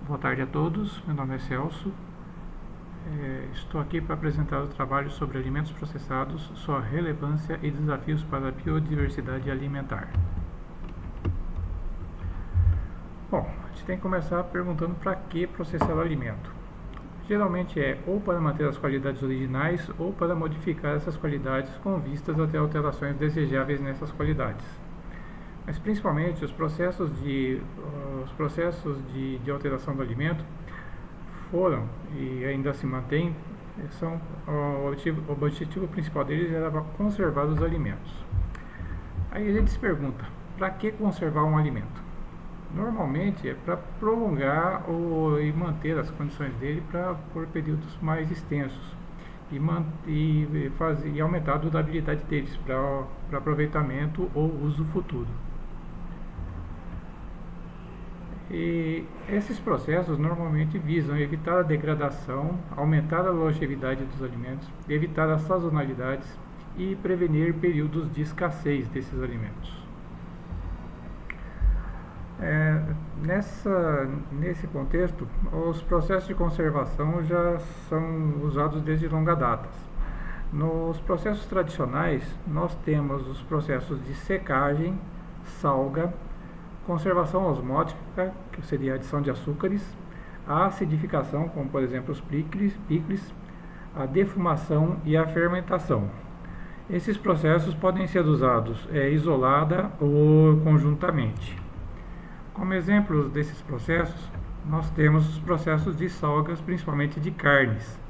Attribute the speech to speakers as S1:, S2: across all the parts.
S1: Boa tarde a todos, meu nome é Celso. Estou aqui para apresentar o trabalho sobre alimentos processados, sua relevância e desafios para a biodiversidade alimentar. Bom, a gente tem que começar perguntando para que processar o alimento. Geralmente é ou para manter as qualidades originais ou para modificar essas qualidades com vistas até alterações desejáveis nessas qualidades. Mas principalmente os processos de alteração do alimento foram e ainda se mantêm, o objetivo principal deles era conservar os alimentos. Aí a gente se pergunta, para que conservar um alimento? Normalmente é para prolongar e manter as condições dele por períodos mais extensos e aumentar a durabilidade deles para aproveitamento ou uso futuro. E esses processos normalmente visam evitar a degradação, aumentar a longevidade dos alimentos, evitar as sazonalidades e prevenir períodos de escassez desses alimentos. Nesse contexto, os processos de conservação já são usados desde longa data. Nos processos tradicionais, nós temos os processos de secagem, salga, conservação osmótica, que seria a adição de açúcares, a acidificação, como por exemplo os picles, a defumação e a fermentação. Esses processos podem ser usados isolada ou conjuntamente. Como exemplos desses processos, nós temos os processos de salgas, principalmente de carnes.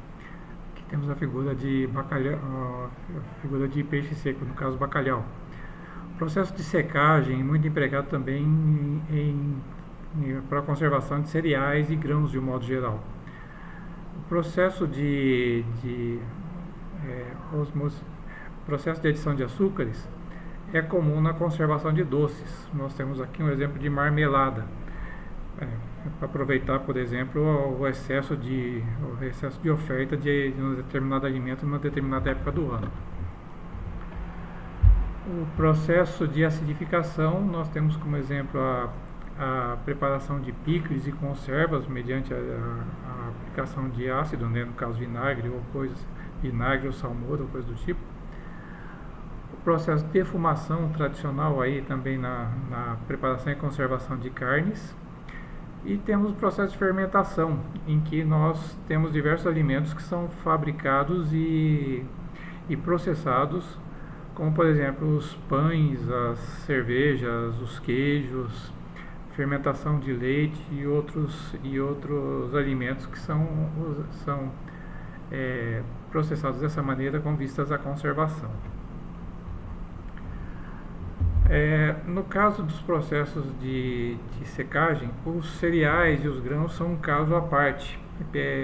S1: Aqui temos a figura de bacalhau, a figura de peixe seco, no caso bacalhau. O processo de secagem, muito empregado também para a conservação de cereais e grãos de um modo geral. O processo de adição de açúcares é comum na conservação de doces. Nós temos aqui um exemplo de marmelada. Para aproveitar, por exemplo, o excesso de oferta de um determinado alimento numa determinada época do ano. O processo de acidificação, nós temos como exemplo a preparação de picles e conservas mediante a aplicação de ácido, no caso vinagre ou salmoura ou coisa do tipo. O processo de defumação tradicional aí também na preparação e conservação de carnes. E temos o processo de fermentação, em que nós temos diversos alimentos que são fabricados e processados, como por exemplo os pães, as cervejas, os queijos, fermentação de leite e outros alimentos que são processados dessa maneira com vistas à conservação. No caso dos processos de secagem, os cereais e os grãos são um caso à parte,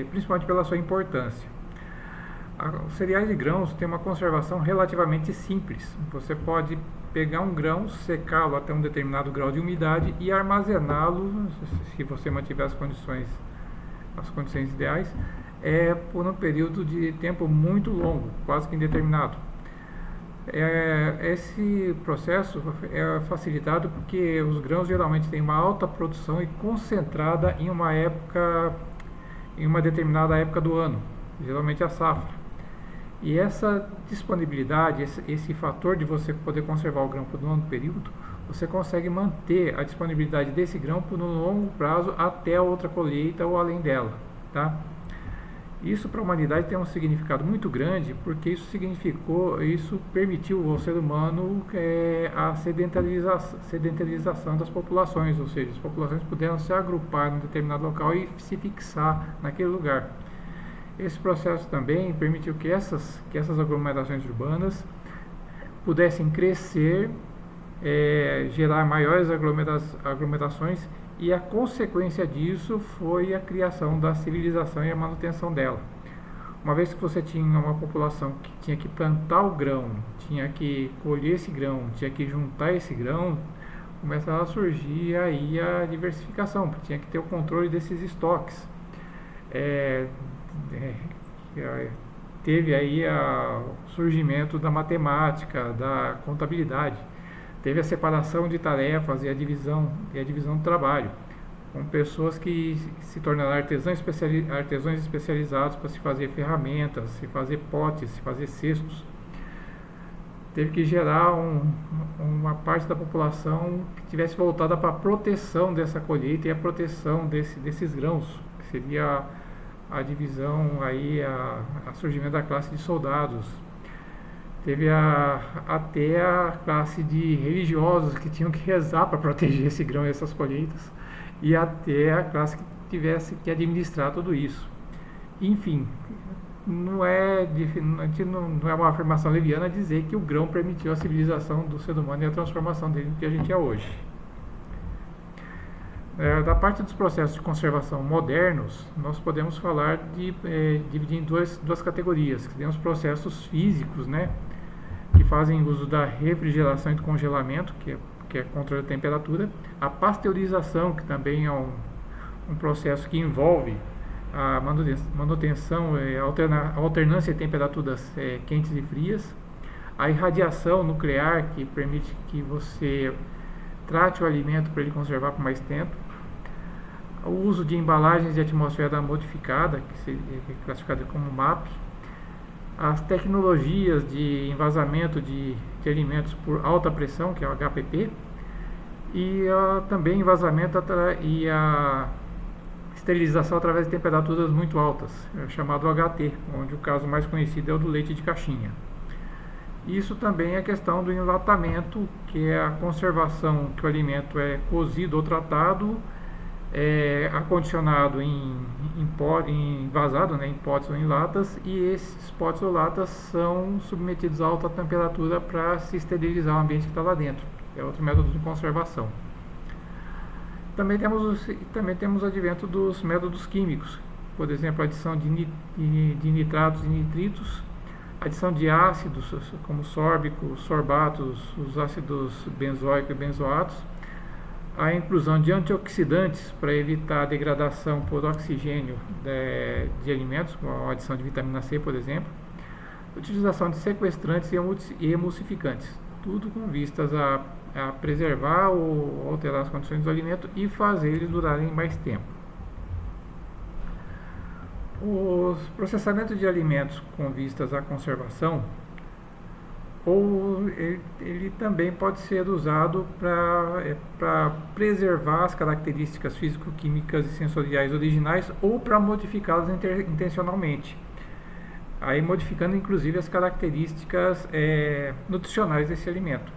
S1: principalmente pela sua importância. Os cereais e grãos têm uma conservação relativamente simples. Você pode pegar um grão, secá-lo até um determinado grau de umidade e armazená-lo, se você mantiver as condições ideais, por um período de tempo muito longo, quase que indeterminado. Esse processo é facilitado porque os grãos geralmente têm uma alta produção e concentrada em uma determinada época do ano, geralmente a safra. E essa disponibilidade, esse fator de você poder conservar o grão por um longo período, você consegue manter a disponibilidade desse grão por um longo prazo até a outra colheita ou além dela, tá? Isso para a humanidade tem um significado muito grande, porque isso permitiu ao ser humano a sedentarização das populações, ou seja, as populações puderam se agrupar em um determinado local e se fixar naquele lugar. Esse processo também permitiu que essas aglomerações urbanas pudessem crescer, gerar maiores aglomerações, e a consequência disso foi a criação da civilização e a manutenção dela. Uma vez que você tinha uma população que tinha que plantar o grão, tinha que colher esse grão, tinha que juntar esse grão, começava a surgir aí a diversificação, porque tinha que ter o controle desses estoques. Teve aí o surgimento da matemática, da contabilidade, teve a separação de tarefas e a divisão do trabalho. com pessoas que se tornaram artesãos especializados para se fazer ferramentas, se fazer potes, se fazer cestos. Teve que gerar uma parte da população que tivesse voltada para a proteção dessa colheita e a proteção desses grãos, que seria a divisão aí, a surgimento da classe de soldados. Teve até a classe de religiosos que tinham que rezar para proteger esse grão e essas colheitas, e até a classe que tivesse que administrar tudo isso. Enfim, não é uma afirmação leviana dizer que o grão permitiu a civilização do ser humano e a transformação dele no que a gente é hoje. Da parte dos processos de conservação modernos, nós podemos falar dividir em duas categorias, que tem os processos físicos, né, que fazem uso da refrigeração e do congelamento, que é controle da temperatura, a pasteurização, que também é um processo que envolve a manutenção, a alternância de temperaturas quentes e frias, a irradiação nuclear, que permite que você trate o alimento para ele conservar por mais tempo, o uso de embalagens de atmosfera modificada, que é classificada como MAP, as tecnologias de envasamento de alimentos por alta pressão, que é o HPP, e também envasamento e a esterilização através de temperaturas muito altas, chamado HT, onde o caso mais conhecido é o do leite de caixinha. Isso também é a questão do enlatamento, que é a conservação que o alimento é cozido ou tratado, acondicionado envasado, né, em potes ou em latas, e esses potes ou latas são submetidos a alta temperatura para se esterilizar o ambiente que está lá dentro. É outro método de conservação. Também temos o advento dos métodos químicos, por exemplo, a adição de nitratos e nitritos, adição de ácidos como sórbico, sorbatos, os ácidos benzoico e benzoatos, a inclusão de antioxidantes para evitar a degradação por oxigênio de alimentos, com a adição de vitamina C, por exemplo, utilização de sequestrantes e emulsificantes, tudo com vistas a preservar ou alterar as condições do alimento e fazer eles durarem mais tempo. Os processamentos de alimentos com vistas à conservação, ele também pode ser usado para preservar as características físico-químicas e sensoriais originais ou para modificá-las intencionalmente, aí modificando inclusive as características nutricionais desse alimento.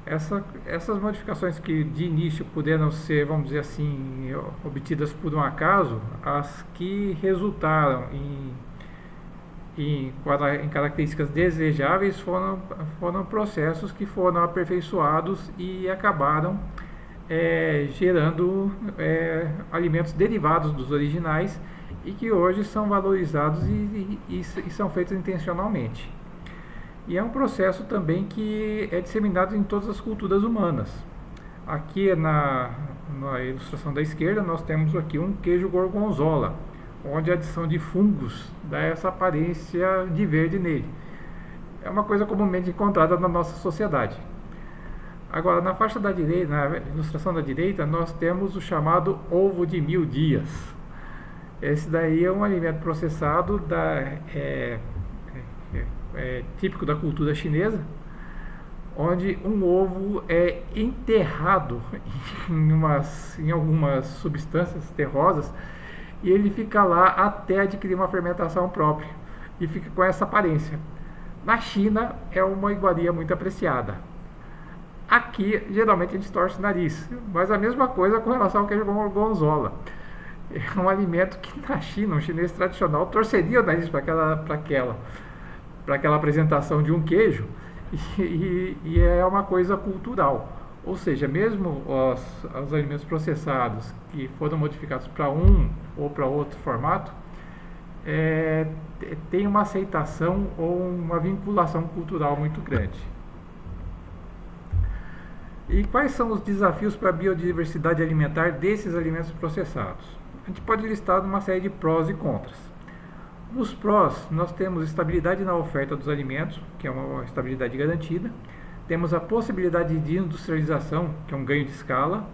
S1: Essas modificações que de início puderam ser, vamos dizer assim, obtidas por um acaso, as que resultaram em características desejáveis foram processos que foram aperfeiçoados e acabaram gerando alimentos derivados dos originais e que hoje são valorizados e são feitos intencionalmente. E é um processo também que é disseminado em todas as culturas humanas. Aqui na ilustração da esquerda nós temos aqui um queijo gorgonzola, onde a adição de fungos dá essa aparência de verde nele. É uma coisa comumente encontrada na nossa sociedade. Agora, na faixa da direita, na ilustração da direita, nós temos o chamado ovo de 1000 dias. Esse daí é um alimento processado típico da cultura chinesa, onde um ovo é enterrado em algumas substâncias terrosas e ele fica lá até adquirir uma fermentação própria e fica com essa aparência. Na China é uma iguaria muito apreciada. Aqui geralmente a gente torce o nariz, mas a mesma coisa com relação ao queijo gorgonzola. É um alimento que na China, um chinês tradicional, torceria o nariz para aquela apresentação de um queijo, e é uma coisa cultural. Ou seja, mesmo os alimentos processados que foram modificados para um ou para outro formato, tem uma aceitação ou uma vinculação cultural muito grande. E quais são os desafios para a biodiversidade alimentar desses alimentos processados? A gente pode listar uma série de prós e contras. Nos prós, nós temos estabilidade na oferta dos alimentos, que é uma estabilidade garantida. Temos a possibilidade de industrialização, que é um ganho de escala.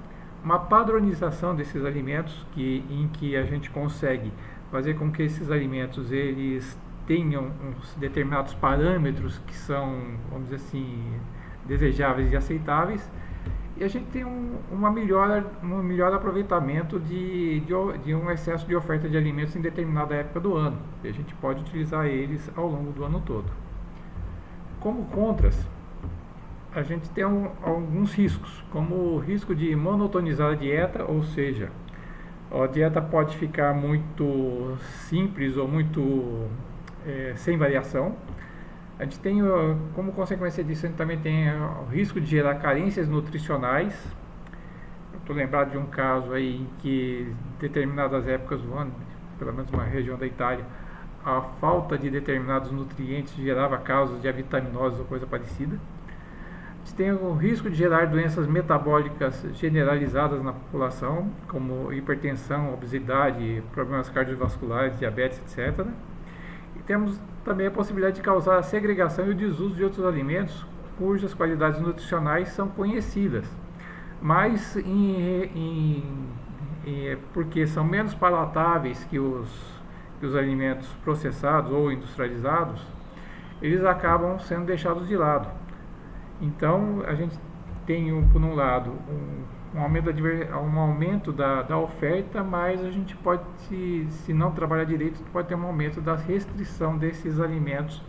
S1: uma padronização desses alimentos em que a gente consegue fazer com que esses alimentos eles tenham uns determinados parâmetros que são, vamos dizer assim, desejáveis e aceitáveis, e a gente tem um melhor aproveitamento de um excesso de oferta de alimentos em determinada época do ano, e a gente pode utilizar eles ao longo do ano todo. Como contras, a gente tem alguns riscos, como o risco de monotonizar a dieta, ou seja, a dieta pode ficar muito simples ou muito sem variação. A gente tem, como consequência disso, a gente também tem o risco de gerar carências nutricionais. Estou lembrado de um caso aí em que, em determinadas épocas do ano, pelo menos uma região da Itália, a falta de determinados nutrientes gerava casos de avitaminose ou coisa parecida. A gente tem o risco de gerar doenças metabólicas generalizadas na população, como hipertensão, obesidade, problemas cardiovasculares, diabetes, etc. E temos também a possibilidade de causar a segregação e o desuso de outros alimentos cujas qualidades nutricionais são conhecidas, mas porque são menos palatáveis que os alimentos processados ou industrializados, eles acabam sendo deixados de lado. Então, a gente tem, por um lado, um aumento da oferta, mas a gente pode, se não trabalhar direito, pode ter um aumento da restrição desses alimentos.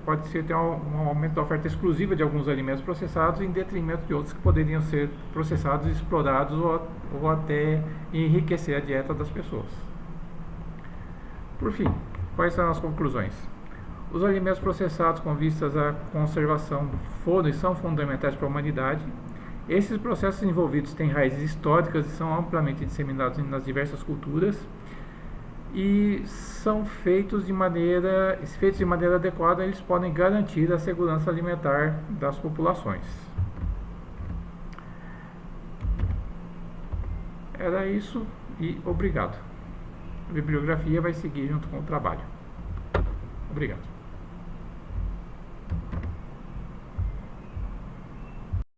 S1: Pode ser ter um aumento da oferta exclusiva de alguns alimentos processados em detrimento de outros que poderiam ser processados, explorados ou até enriquecer a dieta das pessoas. Por fim, quais são as conclusões? Os alimentos processados com vistas à conservação foram e são fundamentais para a humanidade. Esses processos envolvidos têm raízes históricas e são amplamente disseminados nas diversas culturas e são feitos de maneira adequada, eles podem garantir a segurança alimentar das populações. Era isso e obrigado. A bibliografia vai seguir junto com o trabalho. Obrigado.